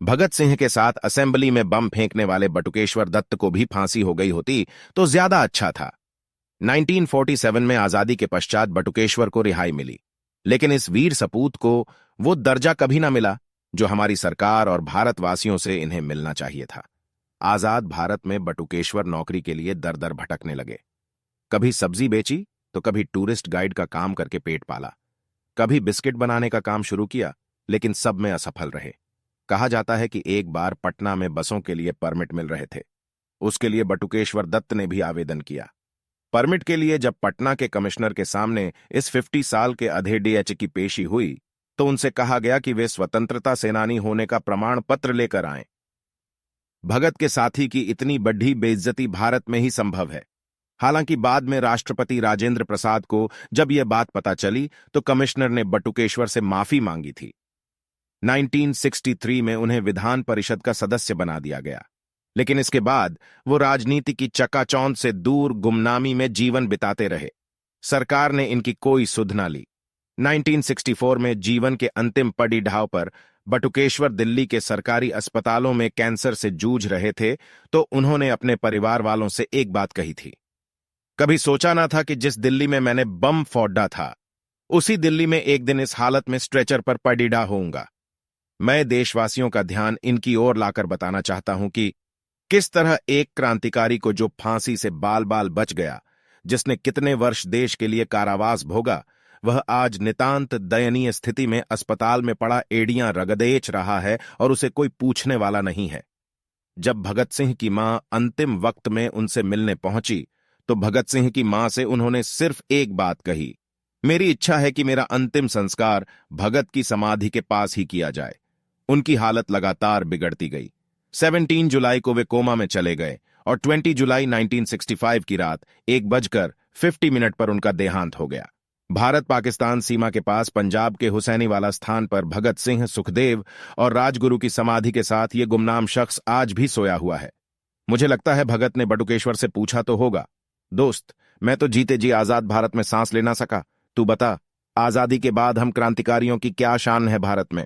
भगत सिंह के साथ असेंबली में बम फेंकने वाले बटुकेश्वर दत्त को भी फांसी हो गई होती तो ज्यादा अच्छा था। 1947 में आजादी के पश्चात बटुकेश्वर को रिहाई मिली, लेकिन इस वीर सपूत को वो दर्जा कभी ना मिला जो हमारी सरकार और भारतवासियों से इन्हें मिलना चाहिए था। आजाद भारत में बटुकेश्वर नौकरी के लिए दर दर भटकने लगे। कभी सब्जी बेची तो कभी टूरिस्ट गाइड का काम करके पेट पाला, कभी बिस्किट बनाने का काम शुरू किया, लेकिन सब में असफल रहे। कहा जाता है कि एक बार पटना में बसों के लिए परमिट मिल रहे थे। उसके लिए बटुकेश्वर दत्त ने भी आवेदन किया। परमिट के लिए जब पटना के कमिश्नर के सामने इस 50 साल के अधेडीएच की पेशी हुई तो उनसे कहा गया कि वे स्वतंत्रता सेनानी होने का प्रमाण पत्र लेकर आएं। भगत के साथी की इतनी बड़ी बेइज्जती भारत में ही संभव है। हालांकि बाद में राष्ट्रपति राजेंद्र प्रसाद को जब यह बात पता चली तो कमिश्नर ने बटुकेश्वर से माफी मांगी थी। 1963 में उन्हें विधान परिषद का सदस्य बना दिया गया, लेकिन इसके बाद वो राजनीति की चकाचौंध से दूर गुमनामी में जीवन बिताते रहे। सरकार ने इनकी कोई सुध न ली। 1964 में जीवन के अंतिम पड़ाव पर बटुकेश्वर दिल्ली के सरकारी अस्पतालों में कैंसर से जूझ रहे थे तो उन्होंने अपने परिवार वालों से एक बात कही थी, कभी सोचा ना था कि जिस दिल्ली में मैंने बम फोड़ा था उसी दिल्ली में एक दिन इस हालत में स्ट्रेचर पर पड़ीडा होऊंगा। मैं देशवासियों का ध्यान इनकी ओर लाकर बताना चाहता हूं कि किस तरह एक क्रांतिकारी को जो फांसी से बाल बाल बच गया, जिसने कितने वर्ष देश के लिए कारावास भोगा, वह आज नितांत दयनीय स्थिति में अस्पताल में पड़ा एड़ियां रगदेच रहा है और उसे कोई पूछने वाला नहीं है। जब भगत सिंह की मां अंतिम वक्त में उनसे मिलने पहुंची तो भगत सिंह की मां से उन्होंने सिर्फ एक बात कही, मेरी इच्छा है कि मेरा अंतिम संस्कार भगत की समाधि के पास ही किया जाए। उनकी हालत लगातार बिगड़ती गई। 17 जुलाई को वे कोमा में चले गए और 20 जुलाई 1965 की रात 1:50 पर उनका देहांत हो गया। भारत पाकिस्तान सीमा के पास पंजाब के हुसैनीवाला स्थान पर भगत सिंह, सुखदेव और राजगुरु की समाधि के साथ ये गुमनाम शख्स आज भी सोया हुआ है। मुझे लगता है भगत ने बटुकेश्वर से पूछा तो होगा, दोस्त, मैं तो जीते जी आजाद भारत में सांस ले ना सका, तू बता, आजादी के बाद हम क्रांतिकारियों की क्या शान है भारत में।